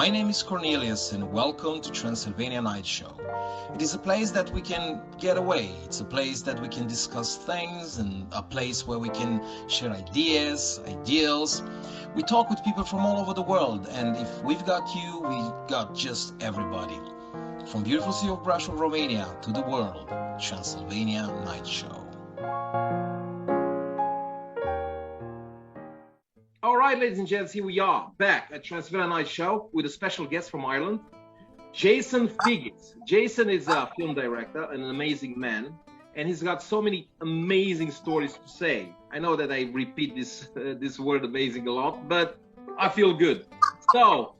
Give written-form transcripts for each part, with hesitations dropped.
My name is Cornelius and welcome to Transylvania Night Show. It is a place that we can get away. It's a place that we can discuss things and a place where we can share ideas, ideals. We talk with people from all over the world, and if we've got you, we've got just everybody. From beautiful city of Brașov, Romania to the world, Transylvania Night Show. All right, ladies and gents, here we are back at Transylvania Night Show with a special guest from Ireland, Jason Figgis. Jason is a film director and an amazing man, and he's got so many amazing stories to say. I know that I repeat this word amazing a lot, but I feel good. So,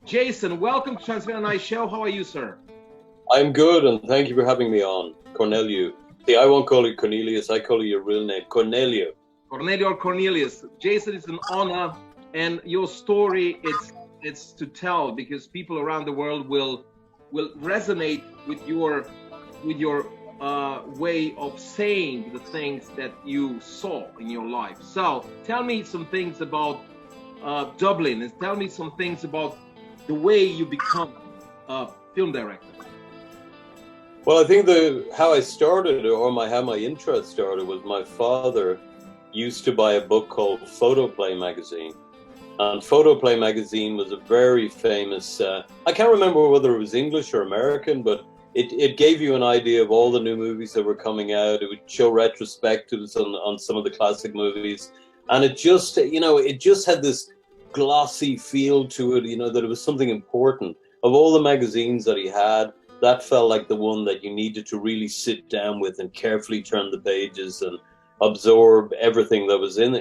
Jason, welcome to Transylvania Night Show. How are you, sir? I'm good, and thank you for having me on, Corneliu. See, I won't call you Cornelius, I call you your real name, Corneliu. Corneliu or Cornelius. Jason, it's an honor, and your story, it's to tell, because people around the world will resonate with your way of saying the things that you saw in your life. So tell me some things about Dublin, and tell me some things about the way you become a film director. Well, I think how I started, or how my interest started, was my father used to buy a book called Photoplay magazine. And Photoplay magazine was a very famous, I can't remember whether it was English or American, but it gave you an idea of all the new movies that were coming out. It would show retrospectives on some of the classic movies. And it just had this glossy feel to it, that it was something important. Of all the magazines that he had, that felt like the one that you needed to really sit down with and carefully turn the pages and absorb everything that was in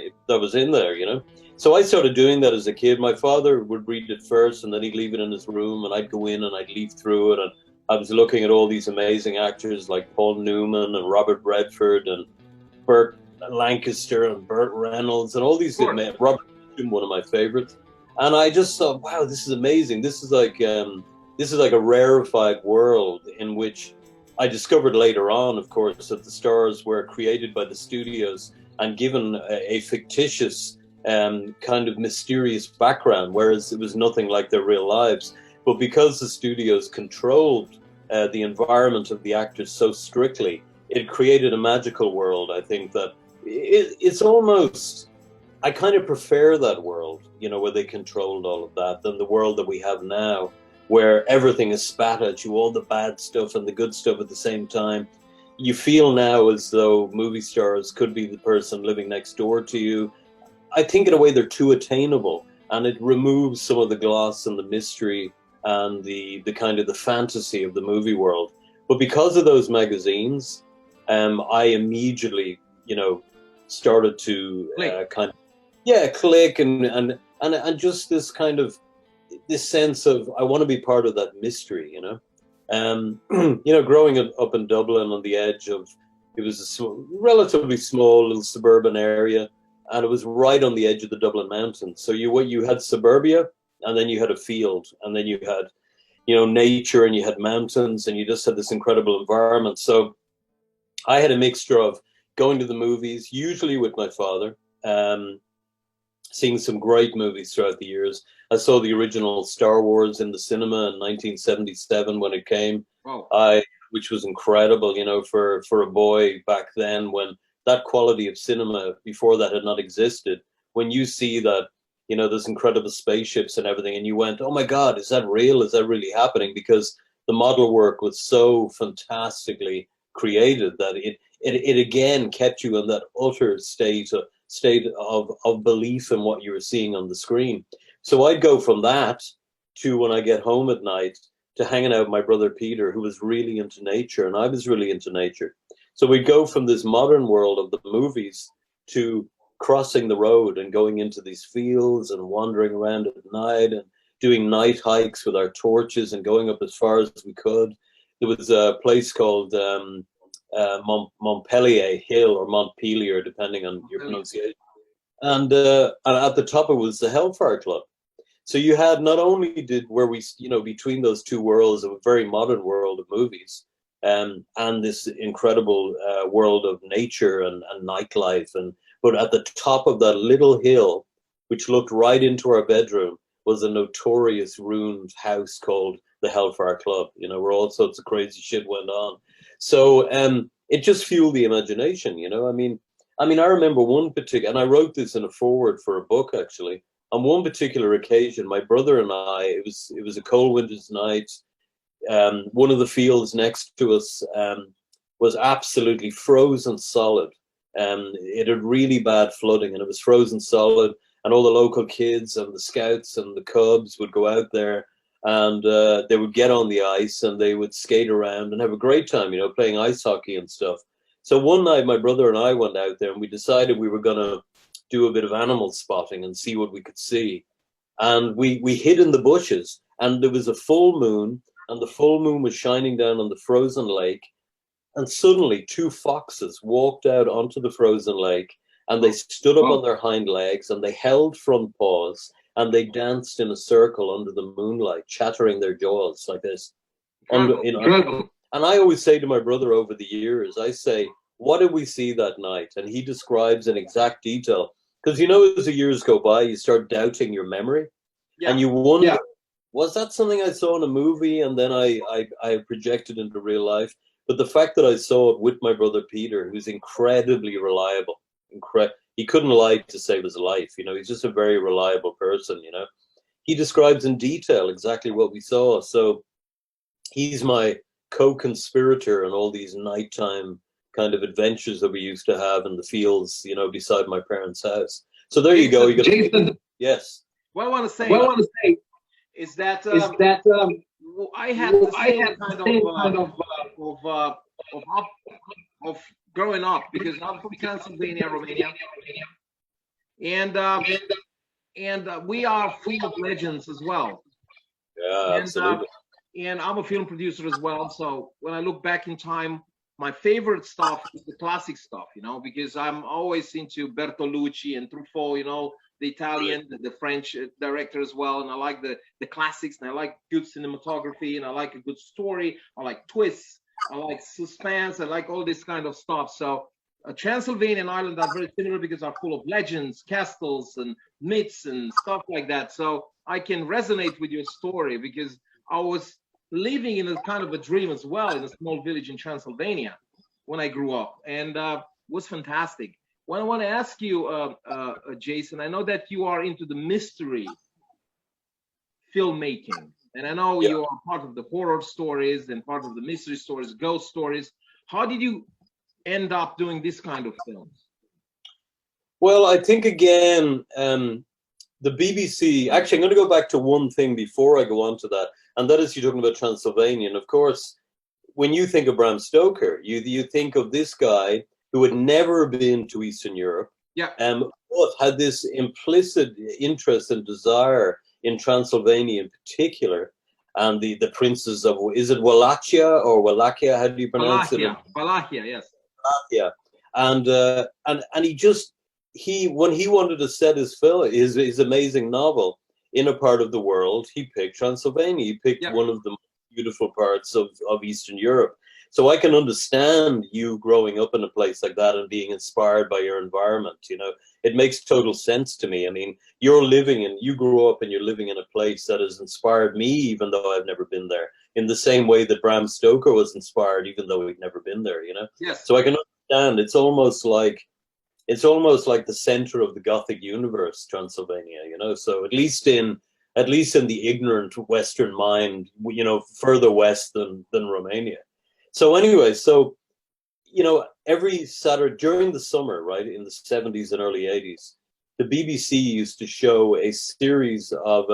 there. So I started doing that as a kid. My father would read it first, and then he'd leave it in his room, and I'd go in and I'd leaf through it, and I was looking at all these amazing actors like Paul Newman and Robert Redford and Burt Lancaster and Burt Reynolds and all these. Robert, one of my favorites, and I just thought, wow, this is amazing. This is like a rarefied world in which I discovered later on, of course, that the stars were created by the studios and given a fictitious kind of mysterious background, whereas it was nothing like their real lives. But because the studios controlled the environment of the actors so strictly, it created a magical world. I think that it's almost, I kind of prefer that world, where they controlled all of that, than the world that we have now, where everything is spat at you, all the bad stuff and the good stuff at the same time. You feel now as though movie stars could be the person living next door to you. I think in a way they're too attainable, and it removes some of the gloss and the mystery and the kind of the fantasy of the movie world. But because of those magazines, I immediately, started to click and just this kind of this sense of I want to be part of that mystery, growing up in Dublin on the edge of, it was a relatively small little suburban area, and it was right on the edge of the Dublin mountains. So you had suburbia, and then you had a field, and then you had, nature, and you had mountains, and you just had this incredible environment. So I had a mixture of going to the movies, usually with my father, seeing some great movies throughout the years. I saw the original Star Wars in the cinema in 1977 when it came, which was incredible, for a boy back then, when that quality of cinema before that had not existed. When you see that, those incredible spaceships and everything, and you went, oh my God, is that real? Is that really happening? Because the model work was so fantastically created that it again kept you in that utter state of belief in what you were seeing on the screen. So I'd go from that to, when I get home at night, to hanging out with my brother Peter, who was really into nature, and I was really into nature. So we'd go from this modern world of the movies to crossing the road and going into these fields and wandering around at night and doing night hikes with our torches and going up as far as we could. There was a place called Montpellier Hill, or Montpelier, depending on your pronunciation. And at the top it was the Hellfire Club. So you had, not only were we, between those two worlds of a very modern world of movies, and this incredible world of nature and nightlife, but at the top of that little hill, which looked right into our bedroom, was a notorious ruined house called the Hellfire Club, you know, where all sorts of crazy shit went on. So it just fueled the imagination, you know. I remember one particular, and I wrote this in a foreword for a book actually. On one particular occasion, my brother and I, it was a cold winter's night. One of the fields next to us was absolutely frozen solid. It had really bad flooding, and it was frozen solid. And all the local kids and the scouts and the cubs would go out there, and they would get on the ice and they would skate around and have a great time, you know, playing ice hockey and stuff. So one night, my brother and I went out there, and we decided we were going to do a bit of animal spotting and see what we could see. And we hid in the bushes, and there was a full moon, and the full moon was shining down on the frozen lake. And suddenly 2 foxes walked out onto the frozen lake, and they stood up on their hind legs, and they held front paws, and they danced in a circle under the moonlight, chattering their jaws like this. And I always say to my brother over the years, I say, what did we see that night? And he describes in exact detail. Because, you know, as the years go by, you start doubting your memory. Yeah. And you wonder, was that something I saw in a movie and then I projected into real life? But the fact that I saw it with my brother Peter, who's incredibly reliable, he couldn't lie to save his life. You know, he's just a very reliable person, you know. He describes in detail exactly what we saw. So he's my co-conspirator in all these nighttime kind of adventures that we used to have in the fields, you know, beside my parents' house. So there you go. Jason, yes. What I want to say is that I had the same of growing up, because I'm from Transylvania, Romania, and we are full of legends as well. Yeah, absolutely. And I'm a film producer as well. So when I look back in time, my favorite stuff is the classic stuff, you know, because I'm always into Bertolucci and Truffaut, you know, the Italian, the French director as well. And I like the classics, and I like good cinematography, and I like a good story. I like twists. I like suspense. I like all this kind of stuff. So Transylvania and Ireland are very similar because are full of legends, castles, and myths and stuff like that. So I can resonate with your story because I was living in a kind of a dream as well in a small village in Transylvania when I grew up, and was fantastic. What I want to ask you, Jason, I know that you are into the mystery filmmaking, and I know you are part of the horror stories and part of the mystery stories, ghost stories. How did you end up doing this kind of films? Well, I think again, the BBC, actually, I'm going to go back to one thing before I go on to that, and that is you're talking about Transylvania. And of course, when you think of Bram Stoker, you think of this guy who had never been to Eastern Europe, but had this implicit interest and desire in Transylvania in particular, and the princes of, is it Wallachia or Wallachia? How do you pronounce it? Wallachia, yes. Wallachia. And when he wanted to set his film, his amazing novel in a part of the world, he picked Transylvania. He picked one of the beautiful parts of Eastern Europe. So I can understand you growing up in a place like that and being inspired by your environment. You know, it makes total sense to me. I mean, you grew up and you're living in a place that has inspired me, even though I've never been there, in the same way that Bram Stoker was inspired, even though he'd never been there, you know? Yes. So I can understand. It's almost like the center of the Gothic universe, Transylvania, you know? So at least in the ignorant Western mind, you know, further west than Romania. So anyway, you know, every Saturday during the summer, right, in the 70s and early 80s, the BBC used to show a series of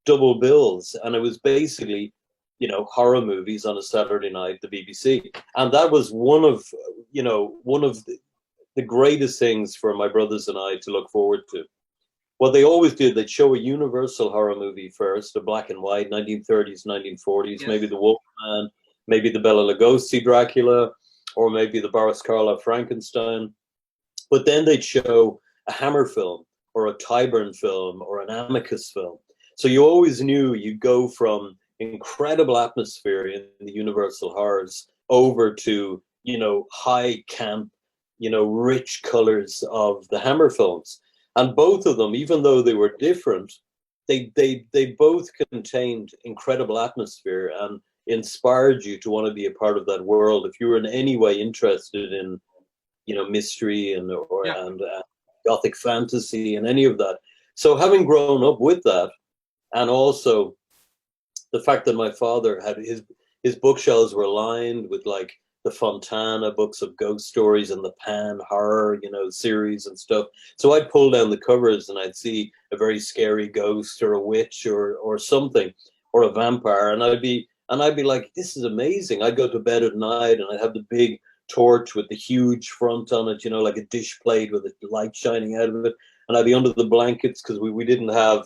double bills, and it was basically, you know, horror movies on a Saturday night, the BBC. And that was one of the greatest things for my brothers and I to look forward to. What they always did, they'd show a universal horror movie first, a black and white, 1930s, 1940s, maybe The Wolfman, maybe the Bela Lugosi Dracula, or maybe the Boris Karloff Frankenstein. But then they'd show a Hammer film, or a Tyburn film, or an Amicus film. So you always knew you'd go from incredible atmosphere in the Universal horrors over to, you know, high camp, you know, rich colors of the Hammer films. And both of them, even though they were different, they both contained incredible atmosphere and inspired you to want to be a part of that world. If you were in any way interested in, mystery and Gothic fantasy and any of that. So having grown up with that, and also the fact that my father had his bookshelves were lined with like the Fontana books of ghost stories and the Pan horror, series and stuff. So I'd pull down the covers and I'd see a very scary ghost or a witch or something, or a vampire, and I'd be like, this is amazing. I'd go to bed at night and I'd have the big torch with the huge front on it, like a dish plate with a light shining out of it, and I'd be under the blankets because we didn't have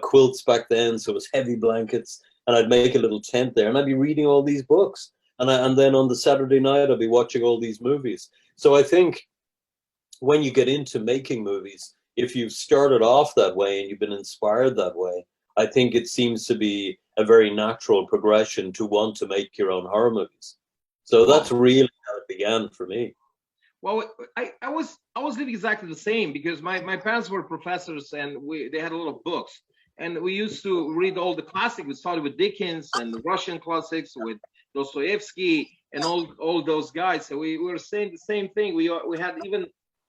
quilts back then, so it was heavy blankets, and I'd make a little tent there and I'd be reading all these books. And then on the Saturday night, I'll be watching all these movies. So I think when you get into making movies, if you've started off that way and you've been inspired that way, I think it seems to be a very natural progression to want to make your own horror movies. So that's really how it began for me. Well, I was living exactly the same, because my parents were professors and they had a lot of books. And we used to read all the classics. We started with Dickens and the Russian classics, with Dostoevsky and all those guys. So we were saying the same thing. We had even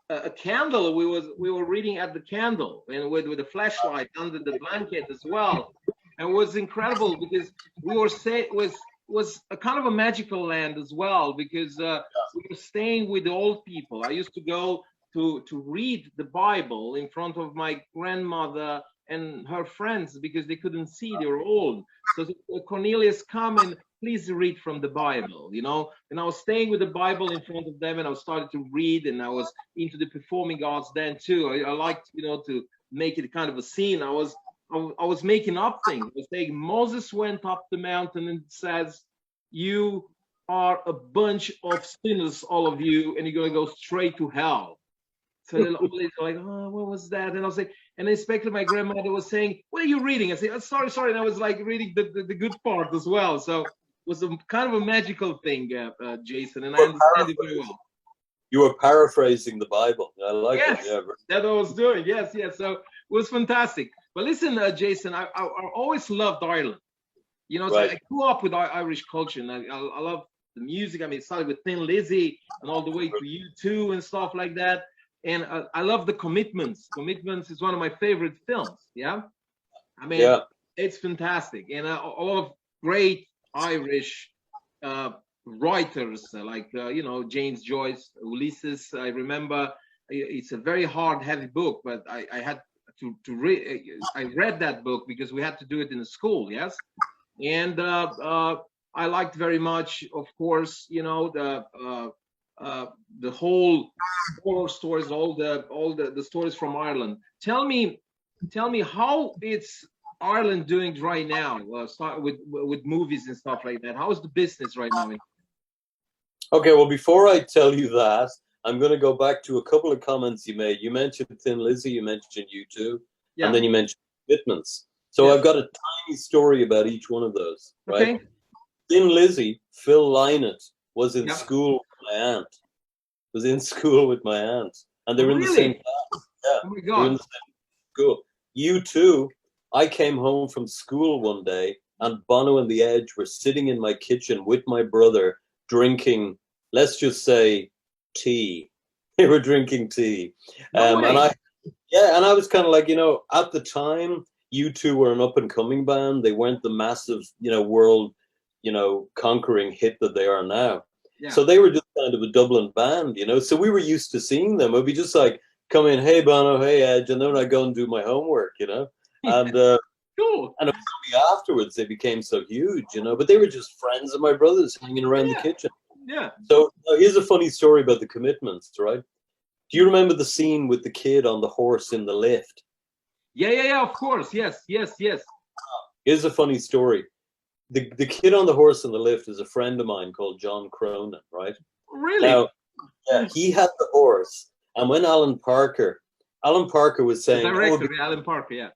a candle. We were reading at the candle, and with a flashlight under the blanket as well. And it was incredible, because we were saying was a kind of a magical land as well, because we were staying with the old people. I used to go to read the Bible in front of my grandmother and her friends, because they couldn't see, they were old. So Cornelius, come and please read from the Bible, And I was staying with the Bible in front of them, and I started to read, and I was into the performing arts then too. I liked, to make it kind of a scene. I was making up things. I was saying Moses went up the mountain and says, "You are a bunch of sinners, all of you, and you're gonna go straight to hell." So they're like, "Oh, what was that?" And I was like, and especially my grandmother was saying, "What are you reading?" I said, "Oh, sorry." And I was like reading the good part as well. So it was a kind of a magical thing, Jason, and I understand it very well. You were paraphrasing the Bible. I like it. Yeah, that's what I was doing. Yes. So it was fantastic. But listen, Jason, I always loved Ireland. So right. I grew up with Irish culture, and I love the music. I mean, it started with Thin Lizzy and all the way to U2 and stuff like that. And I love the Commitments. Commitments is one of my favorite films. Yeah. I mean, It's fantastic. And a lot of great Irish writers like, James Joyce, Ulysses. I remember it's a very hard, heavy book, but I had to read. I read that book because we had to do it in the school. Yes. And I liked very much, of course, the whole horror stories, all the stories from Ireland. Tell me how it's Ireland doing right now, start with movies and stuff like that. How is the business right now? Okay, well, before I tell you that, I'm going to go back to a couple of comments you made. You mentioned Thin Lizzy, you mentioned U2, and then you mentioned Commitments. So I've got a tiny story about each one of those, right? Okay. Thin Lizzy, Phil Lynott, was in school with my aunt. Was in school with my aunt, and they were in the same class. Yeah, oh my God. They were in the same school. U2, I came home from school one day, and Bono and the Edge were sitting in my kitchen with my brother, drinking, let's just say, tea. They were drinking tea, and I was kind of like, at the time, U2 were an up and coming band. They weren't the massive, world, conquering hit that they are now. Yeah. So they were just kind of a Dublin band, So we were used to seeing them. It'd be just like, come in, hey Bono, hey Edge, and then I go and do my homework, And cool. And afterwards they became so huge, But they were just friends of my brothers hanging around the kitchen. Yeah. So here's a funny story about the Commitments, right? Do you remember the scene with the kid on the horse in the lift? Yeah. Of course. Yes. Here's a funny story. The kid on the horse in the lift is a friend of mine called John Cronin, right? Really? Now, he had the horse, and when Alan Parker was saying, the director, Alan Parker,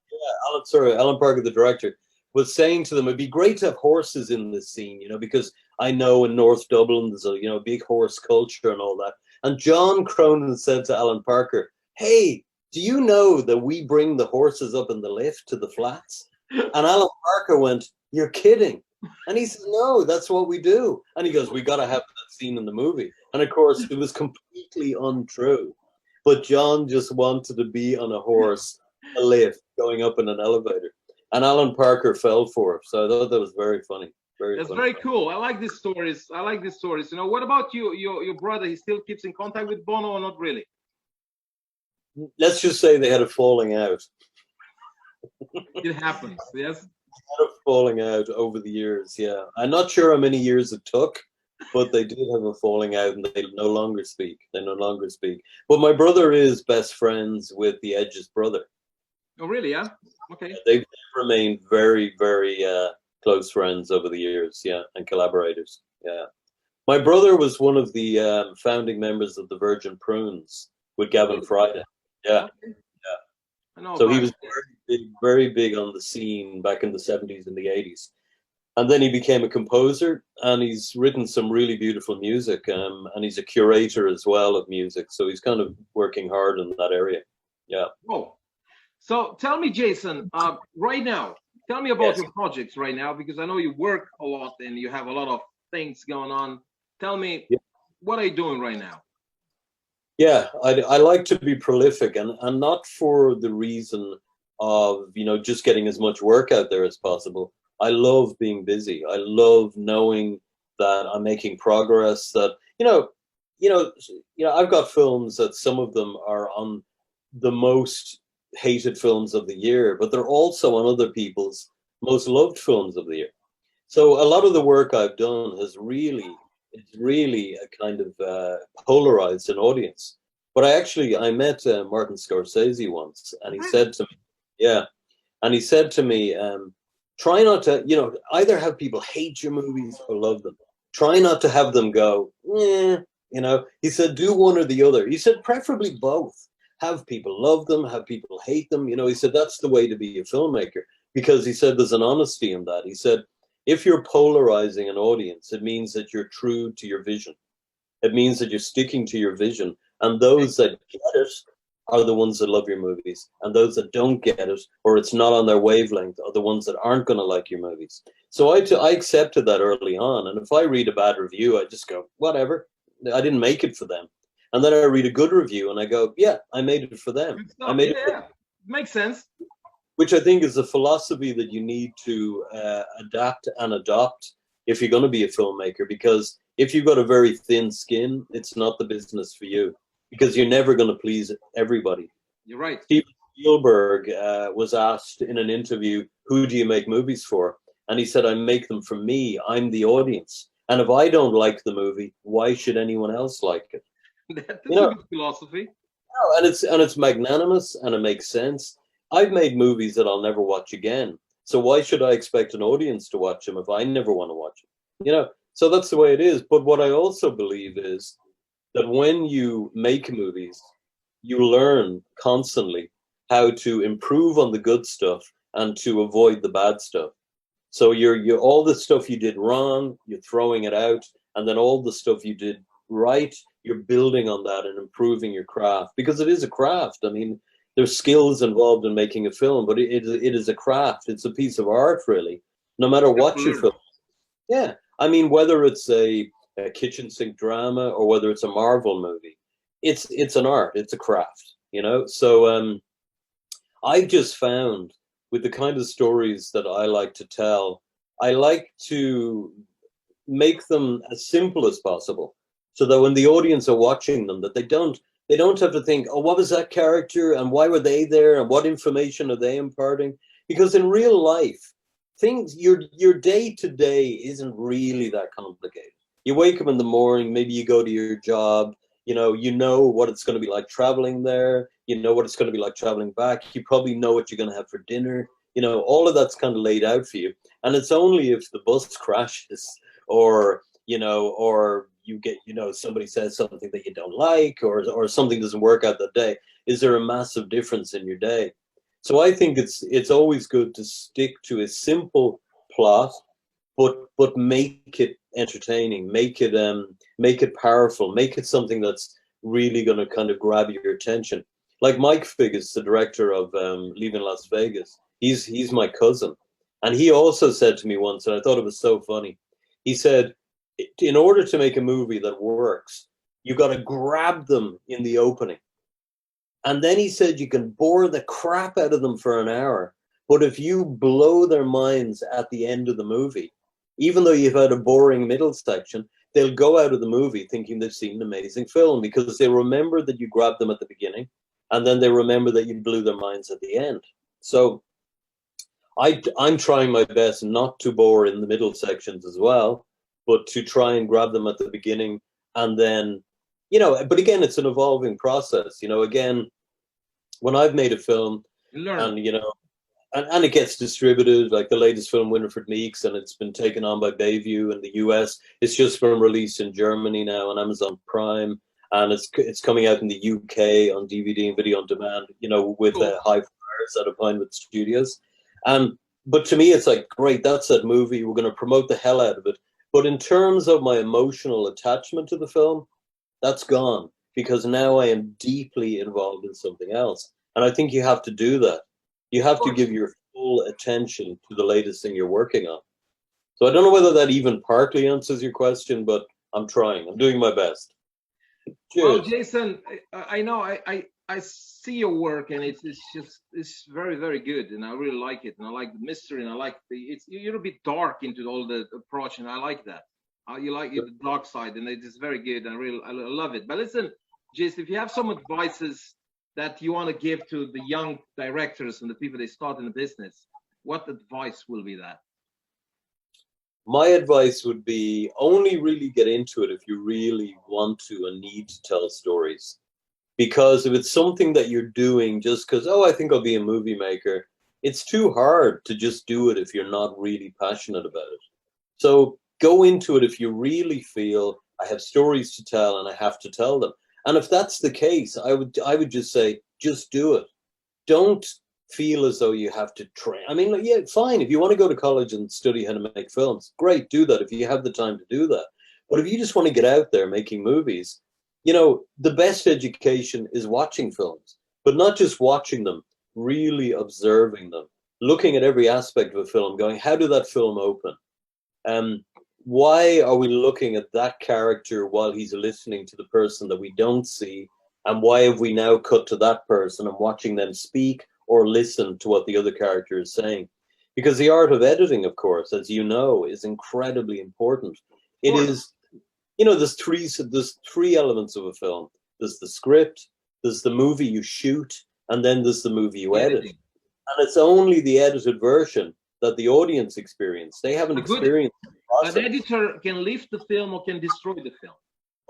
Alan Parker, the director, was saying to them, it'd be great to have horses in this scene, because I know in North Dublin there's a big horse culture and all that. And John Cronin said to Alan Parker, hey, do you know that we bring the horses up in the lift to the flats? And Alan Parker went, you're kidding. And he said, no, that's what we do. And he goes, we got to have that scene in the movie. And of course, it was completely untrue. But John just wanted to be on a horse, a lift, going up in an elevator. And Alan Parker fell for it. So I thought that was very funny. That's very cool. I like these stories. You know, what about you, your brother? He still keeps in contact with Bono or not really? Let's just say they had a falling out. It happens, yes. Had a falling out over the years, yeah. I'm not sure how many years it took, but they did have a falling out, and they no longer speak. But my brother is best friends with the Edge's brother. Oh, really? Yeah. Okay. They've remained very, very close friends over the years, yeah, and collaborators, yeah. My brother was one of the founding members of the Virgin Prunes with Gavin Friday, yeah. Okay. So he was very big on the scene back in the 70s and the 80s. And then he became a composer, and he's written some really beautiful music, and he's a curator as well of music. So he's kind of working hard in that area. Yeah. Oh, so tell me, Jason, right now, tell me about your projects right now, because I know you work a lot and you have a lot of things going on. Tell me, what are you doing right now? Yeah, I like to be prolific, and not for the reason of, you know, just getting as much work out there as possible. I love being busy. I love knowing that I'm making progress, that, you know, I've got films that some of them are on the most hated films of the year, but they're also on other people's most loved films of the year. So a lot of the work I've done has really a kind of polarized an audience. But I met Martin Scorsese once, and he said to me, try not to, you know, either have people hate your movies or love them. Try not to have them go, you know. He said, do one or the other. He said, preferably both. Have people love them, have people hate them. You know, he said, that's the way to be a filmmaker, because he said there's an honesty in that. He said, if you're polarizing an audience, it means that you're true to your vision. It means that you're sticking to your vision. And those that get it are the ones that love your movies. And those that don't get it, or it's not on their wavelength, are the ones that aren't going to like your movies. So I accepted that early on. And if I read a bad review, I just go, whatever. I didn't make it for them. And then I read a good review and I go, yeah, I made it for them. I made it. Makes sense. Which I think is a philosophy that you need to adapt and adopt if you're going to be a filmmaker. Because if you've got a very thin skin, it's not the business for you, because you're never going to please everybody. You're right. Steven Spielberg was asked in an interview, who do you make movies for? And he said, I make them for me. I'm the audience. And if I don't like the movie, why should anyone else like it? That's a good philosophy. No, and it's magnanimous, and it makes sense. I've made movies that I'll never watch again. So why should I expect an audience to watch them if I never want to watch them? You know, so that's the way it is. But what I also believe is that when you make movies, you learn constantly how to improve on the good stuff and to avoid the bad stuff. So you're all the stuff you did wrong, you're throwing it out, and then all the stuff you did right, you're building on that and improving your craft, because it is a craft. I mean, there's skills involved in making a film, but it is a craft. It's a piece of art, really, no matter what you film. Yeah, I mean, whether it's a kitchen sink drama or whether it's a Marvel movie, it's an art, it's a craft, you know. So I've just found, with the kind of stories that I like to tell, I like to make them as simple as possible, so that when the audience are watching them, that they don't have to think, oh, what was that character and why were they there and what information are they imparting? Because in real life, things, your day to day isn't really that complicated. You wake up in the morning, maybe you go to your job, you know what it's going to be like traveling there, you know what it's going to be like traveling back, you probably know what you're going to have for dinner, you know, all of that's kind of laid out for you. And it's only if the bus crashes or you get, somebody says something that you don't like, or something doesn't work out that day, is there a massive difference in your day. So I think it's always good to stick to a simple plot, but make it entertaining, make it powerful, make it something that's really going to kind of grab your attention. Like Mike Figgis, the director of Leaving Las Vegas, he's my cousin. And he also said to me once, and I thought it was so funny, he said, in order to make a movie that works, you got to grab them in the opening. And then he said you can bore the crap out of them for an hour, but if you blow their minds at the end of the movie, even though you've had a boring middle section, they'll go out of the movie thinking they've seen an amazing film because they remember that you grabbed them at the beginning, and then they remember that you blew their minds at the end. So I'm trying my best not to bore in the middle sections as well, but to try and grab them at the beginning, and then, but again, it's an evolving process. Again, when I've made a film, and and it gets distributed, like the latest film, Winifred Meeks, and it's been taken on by Bayview in the US. It's just been released in Germany now on Amazon Prime, and it's coming out in the UK on DVD and video on demand, with high flyers out of Pinewood Studios. But to me, it's like, great, that's that movie. We're going to promote the hell out of it. But in terms of my emotional attachment to the film, that's gone, because now I am deeply involved in something else. And I think you have to do that. You have to give your full attention to the latest thing you're working on. So I don't know whether that even partly answers your question, but I'm trying. I'm doing my best. Cheers. Well, Jason, I know I see your work, and it's very, very good, and I really like it, and I like the mystery, and I like you're a bit dark into all the approach, and I like that. You like the dark side, and it is very good, and I love it. But listen, Jason, if you have some advices that you want to give to the young directors and the people that start in the business, what advice will be that? My advice would be only really get into it if you really want to and need to tell stories. Because if it's something that you're doing just because, I think I'll be a movie maker, it's too hard to just do it if you're not really passionate about it. So go into it if you really feel, I have stories to tell and I have to tell them. And if that's the case, I would just say, just do it. Don't feel as though you have to train. I mean, yeah, fine. If you want to go to college and study how to make films, great, do that if you have the time to do that. But if you just want to get out there making movies, the best education is watching films, but not just watching them, really observing them, looking at every aspect of a film, going, how did that film open? Why are we looking at that character while he's listening to the person that we don't see? And why have we now cut to that person and watching them speak or listen to what the other character is saying? Because the art of editing, of course, as you know, is incredibly important. It is, there's three elements of a film. There's the script, there's the movie you shoot, and then there's the movie you edit. And it's only the edited version that the audience experience. They haven't experienced the process. An editor can lift the film or can destroy the film.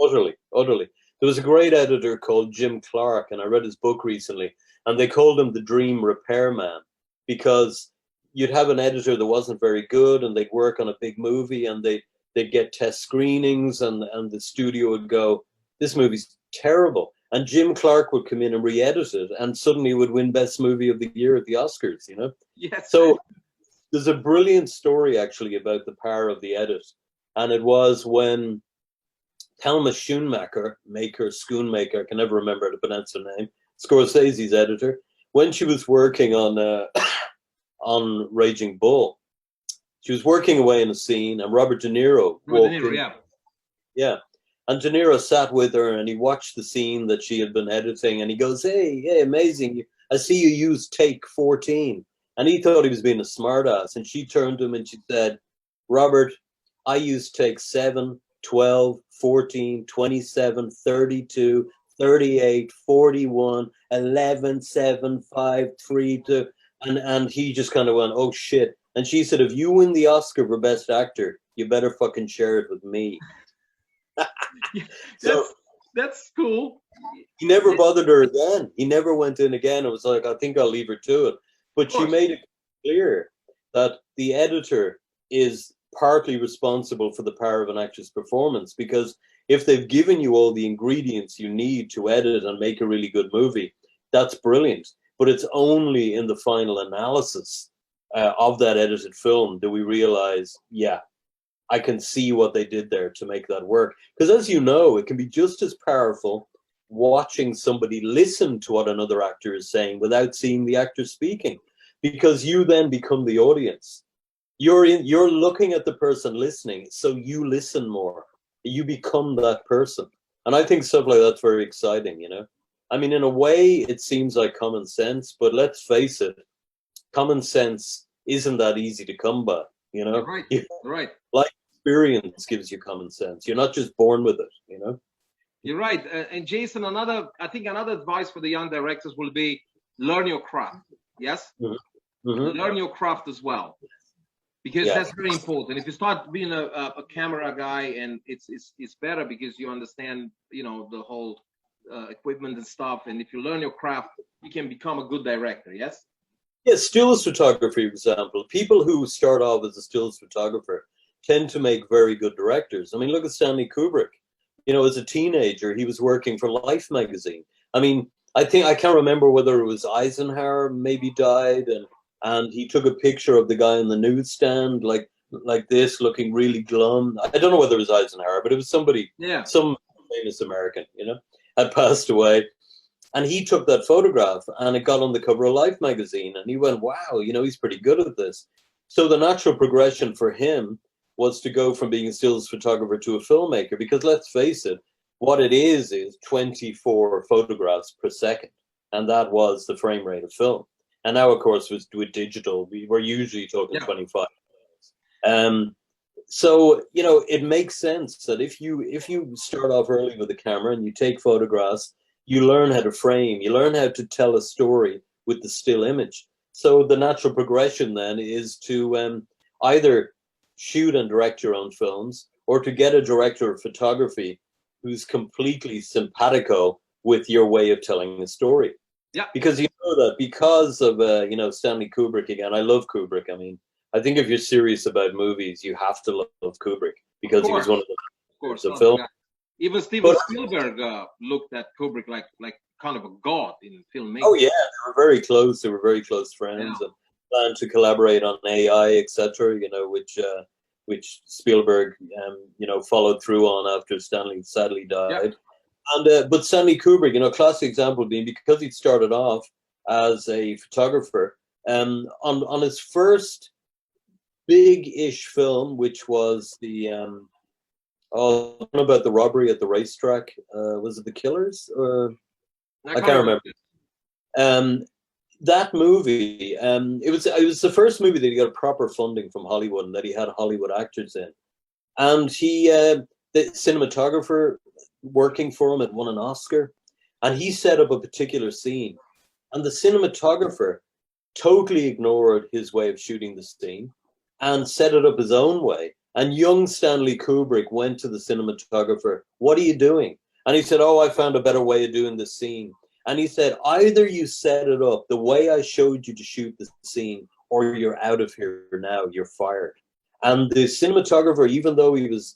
Utterly. There was a great editor called Jim Clark, and I read his book recently, and they called him the dream repairman, because you'd have an editor that wasn't very good, and they'd work on a big movie, and they'd get test screenings, and the studio would go, this movie's terrible. And Jim Clark would come in and re-edit it, and suddenly would win Best Movie of the Year at the Oscars, Yes. So there's a brilliant story, actually, about the power of the edit. And it was when Thelma Schoonmaker, I can never remember how to pronounce her name, Scorsese's editor, when she was working on Raging Bull, she was working away in a scene, and Robert De Niro walked in. Yeah. And De Niro sat with her, and he watched the scene that she had been editing, and he goes, hey, amazing. I see you used take 14. And he thought he was being a smartass. And she turned to him and she said, Robert, I used take 7, 12, 14, 27, 32, 38, 41, 11, 7, 5, 3, 2. And he just kind of went, oh, shit. And she said, if you win the Oscar for Best Actor, you better fucking share it with me. That's cool. He never bothered her again. He never went in again. It was like, I think I'll leave her to it. But she made it clear that the editor is partly responsible for the power of an actor's performance, because if they've given you all the ingredients you need to edit and make a really good movie, that's brilliant. But it's only in the final analysis of that edited film do we realize, I can see what they did there to make that work. Because as you know, it can be just as powerful watching somebody listen to what another actor is saying without seeing the actor speaking, because you then become the audience. You're looking at the person listening, so you listen more. You become that person. And I think stuff like that's very exciting, you know. I mean, in a way, it seems like common sense, but let's face it, common sense isn't that easy to come by, you know. You're right. Right. Life experience gives you common sense. You're not just born with it, you know. You're right. And Jason, I think another advice for the young directors will be learn your craft. Yes? Mm-hmm. Mm-hmm. Learn your craft as well. Because that's very important. If you start being a camera guy, and it's better because you understand, you know, the whole equipment and stuff. And if you learn your craft, you can become a good director. Yes. Yes, stills photography, for example. People who start off as a stills photographer tend to make very good directors. I mean, look at Stanley Kubrick. You know, as a teenager, he was working for Life magazine. I mean, I can't remember whether it was Eisenhower maybe died, and he took a picture of the guy on the newsstand like this, looking really glum. I don't know whether it was Eisenhower, but it was somebody, some famous American, you know, had passed away. And he took that photograph and it got on the cover of Life magazine. And he went, wow, you know, he's pretty good at this. So the natural progression for him was to go from being a stills photographer to a filmmaker, because let's face it, what it is 24 photographs per second. And that was the frame rate of film. And now, of course, with digital, we're usually talking 25. So, you know, it makes sense that if you start off early with a camera and you take photographs, you learn how to frame, you learn how to tell a story with the still image. So the natural progression then is to either shoot and direct your own films, or to get a director of photography who's completely simpatico with your way of telling a story. Yeah. Because you know that because of, you know, Stanley Kubrick again. I love Kubrick. I mean, I think if you're serious about movies, you have to love Kubrick, because he was one of the film. Even Steven Spielberg looked at Kubrick like kind of a god in filmmaking. Oh yeah, they were very close. They were very close friends, and planned to collaborate on AI, etc. You know, which Spielberg, you know, followed through on after Stanley sadly died. And but Stanley Kubrick, you know, classic example being because he'd started off as a photographer, on his first big-ish film, which was the about the robbery at the racetrack. Was it The Killers? I can't remember. That movie, it was the first movie that he got proper funding from Hollywood and that he had Hollywood actors in. And he, the cinematographer working for him, had won an Oscar, and he set up a particular scene, and the cinematographer totally ignored his way of shooting the scene and set it up his own way. And young Stanley Kubrick went to the cinematographer, "What are you doing?" And he said, "Oh, I found a better way of doing the scene." And he said, "Either you set it up the way I showed you to shoot the scene, or you're out of here now, you're fired." And the cinematographer, even though he was,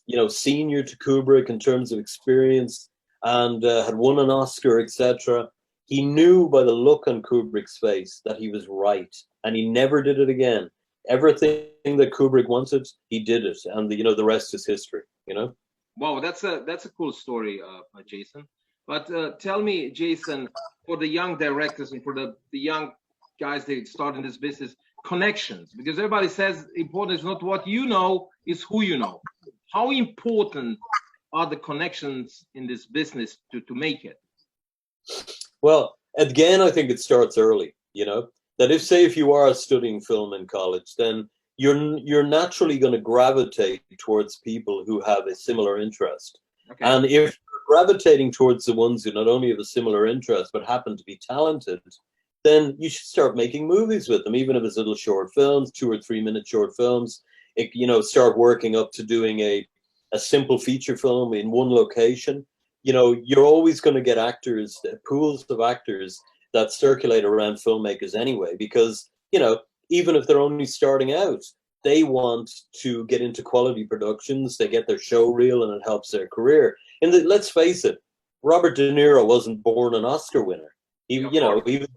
you know, senior to Kubrick in terms of experience and had won an Oscar, etc., he knew by the look on Kubrick's face that he was right, and he never did it again. Everything that Kubrick wanted, he did it, and you know, the rest is history. You know. Wow, that's a cool story, Jason. But tell me, Jason, for the young directors and for the young guys that start in this business, connections, because everybody says important is not what you know, it's who you know. How important are the connections in this business to make it? Well, again, I think it starts early. You know, that if you are studying film in college, then you're naturally going to gravitate towards people who have a similar interest. Okay. And if you're gravitating towards the ones who not only have a similar interest but happen to be talented, then you should start making movies with them, even if it's little short films, 2 or 3 minute short films. You know, start working up to doing a simple feature film in one location. You know, you're always going to get actors, pools of actors that circulate around filmmakers anyway, because, you know, even if they're only starting out, they want to get into quality productions, they get their show reel, and it helps their career. And let's face it, Robert De Niro wasn't born an Oscar winner. He was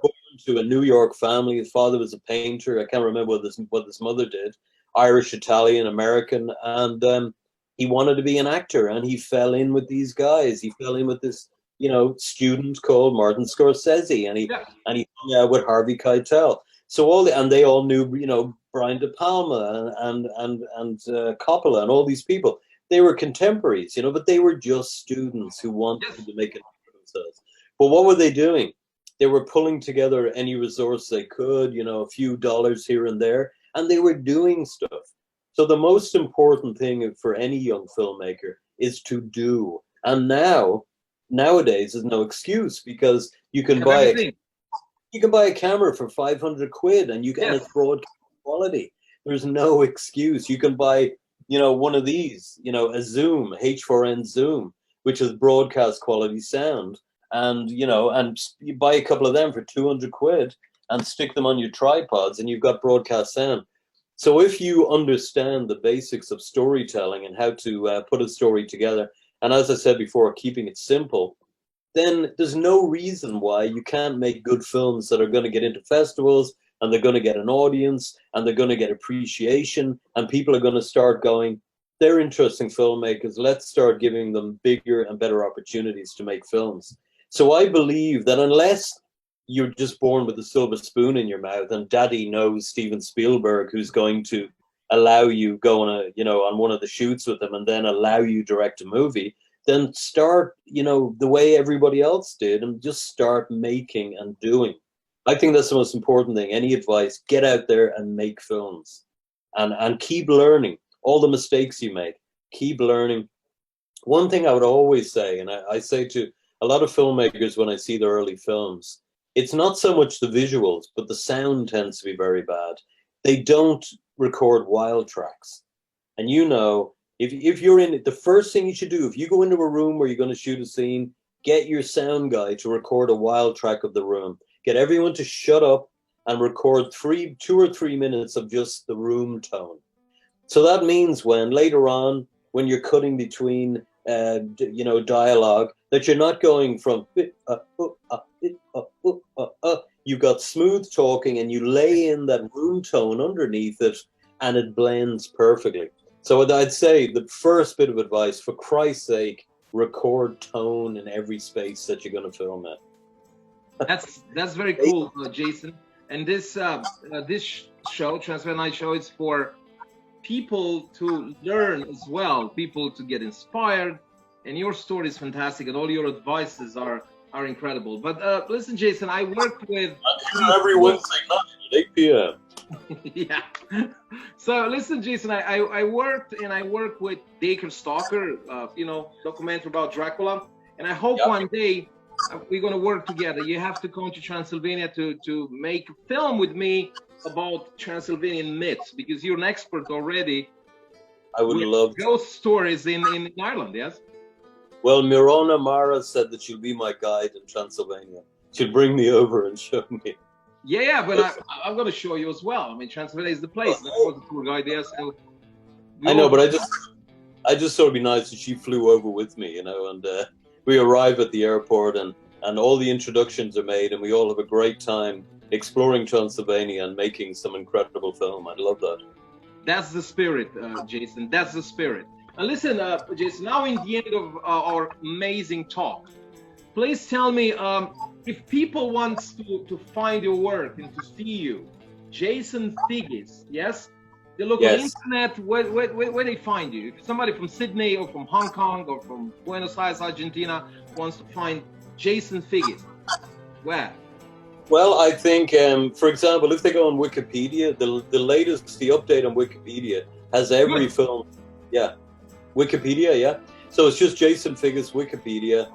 born to a New York family. His father was a painter. I can't remember what his mother did. Irish, Italian, American, and he wanted to be an actor, and he fell in with these guys. He fell in with this, student called Martin Scorsese, and he hung out with Harvey Keitel. So they all knew, Brian De Palma and Coppola and all these people. They were contemporaries, but they were just students who wanted to make it for themselves. But what were they doing? They were pulling together any resource they could, a few dollars here and there, and they were doing stuff. So the most important thing for any young filmmaker is to do. And nowadays, there's no excuse, because you can buy a camera for 500 quid and you can it's broadcast quality. There's no excuse. You can buy, one of these, a Zoom, H4n Zoom, which is broadcast quality sound. And, and you buy a couple of them for 200 quid and stick them on your tripods and you've got broadcast sound. So if you understand the basics of storytelling and how to put a story together, and as I said before, keeping it simple, then there's no reason why you can't make good films that are going to get into festivals, and they're going to get an audience, and they're going to get appreciation, and people are going to start going, they're interesting filmmakers, let's start giving them bigger and better opportunities to make films. So I believe that unless you're just born with a silver spoon in your mouth and daddy knows Steven Spielberg, who's going to allow you go on one of the shoots with him and then allow you direct a movie, then start, the way everybody else did, and just start making and doing. I think that's the most important thing. Any advice, get out there and make films and keep learning. All the mistakes you make, keep learning. One thing I would always say, and I say to a lot of filmmakers when I see their early films, it's not so much the visuals, but the sound tends to be very bad. They don't record wild tracks. And if you're in it, the first thing you should do, if you go into a room where you're going to shoot a scene, get your sound guy to record a wild track of the room. Get everyone to shut up and record 2 or 3 minutes of just the room tone. So that means later on, when you're cutting between, dialogue, that you're not going from, you've got smooth talking and you lay in that room tone underneath it and it blends perfectly. So I'd say the first bit of advice, for Christ's sake, record tone in every space that you're going to film in. That's very cool, Jason. And this show, Transylvania Night Show, is for people to learn as well, people to get inspired. And your story is fantastic, and all your advices are incredible. But listen, Jason, I worked with every Wednesday night at 8 p.m. Yeah. So listen, Jason, I worked with Dacre Stalker, documentary about Dracula, and I hope one day we're going to work together. You have to come to Transylvania to make a film with me about Transylvanian myths, because you're an expert already. I would love ghost stories in Ireland, yes? Well, Mirona Mara said that she'll be my guide in Transylvania. She'll bring me over and show me. Yeah, but I'm going to show you as well. I mean, Transylvania is the place. That was the tour guide there. So I know, but I just thought it'd be nice if she flew over with me, and we arrive at the airport and all the introductions are made and we all have a great time exploring Transylvania and making some incredible film. I'd love that. That's the spirit, Jason. That's the spirit. And listen, Jason, now in the end of our amazing talk, please tell me if people want to find your work and to see you, Jason Figgis, yes? They look on the internet, where they find you? If somebody from Sydney or from Hong Kong or from Buenos Aires, Argentina wants to find Jason Figgis, where? Well, I think, for example, if they go on Wikipedia, the update on Wikipedia has every film. Yeah. Wikipedia, yeah. So it's just Jason Figgis Wikipedia.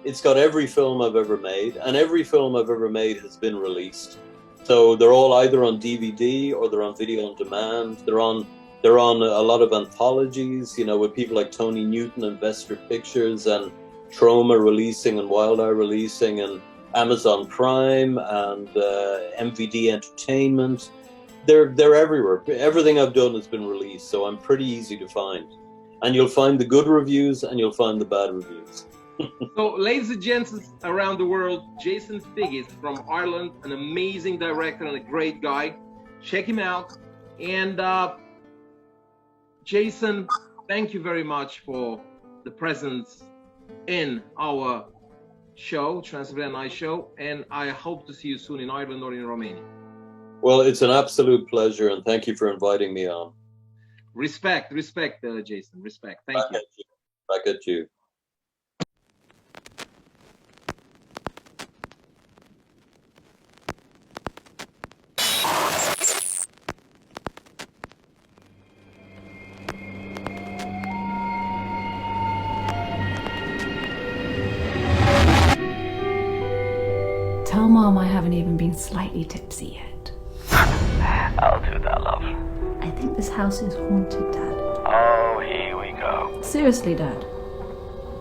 It's got every film I've ever made, and every film I've ever made has been released. So they're all either on DVD or they're on video on demand. They're on a lot of anthologies, with people like Tony Newton and Vesper Pictures and Troma releasing and Wild Eye releasing and Amazon Prime and MVD Entertainment. They're everywhere. Everything I've done has been released, so I'm pretty easy to find. And you'll find the good reviews and you'll find the bad reviews. So, ladies and gents around the world, Jason Figgis from Ireland, an amazing director and a great guy. Check him out. And Jason, thank you very much for the presence in our show, Transylvania Night Show, and I hope to see you soon in Ireland or in Romania. Well, it's an absolute pleasure, and thank you for inviting me on. Respect, Jason. Respect. Thank you. Back at you. Tell Mom I haven't even been slightly tipsy yet. I'll do that, love. I think this house is haunted, Dad. Oh, here we go. Seriously, Dad.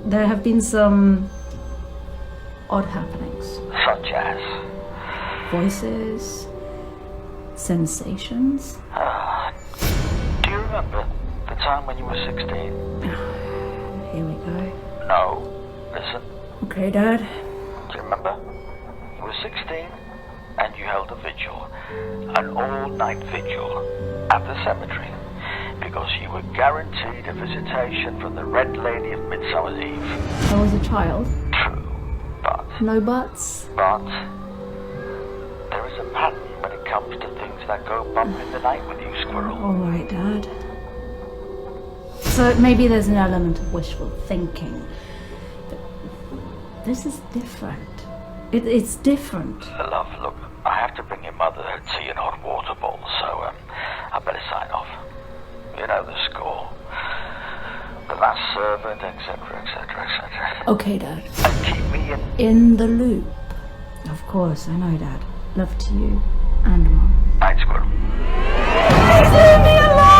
There have been some odd happenings. Such as? Voices, sensations. Do you remember the time when you were 16? Here we go. No. Listen. Okay, Dad. Do you remember? You were 16 and you held a vigil. An all-night vigil at the cemetery. Because you were guaranteed a visitation from the Red Lady of Midsummer's Eve. I was a child. True. But... No buts. But... there is a pattern when it comes to things that go bump in the night with you, Squirrel. Alright, Dad. So maybe there's an element of wishful thinking. But this is different. It's different. Love, look, I have to bring your mother tea and hot water bowl, so I better sign off. You know the score. The last servant, etc., etc., etc. Okay, Dad. And keep me in the loop. Of course, I know, Dad. Love to you and Mom. Night, Squirrel. Please leave me alone!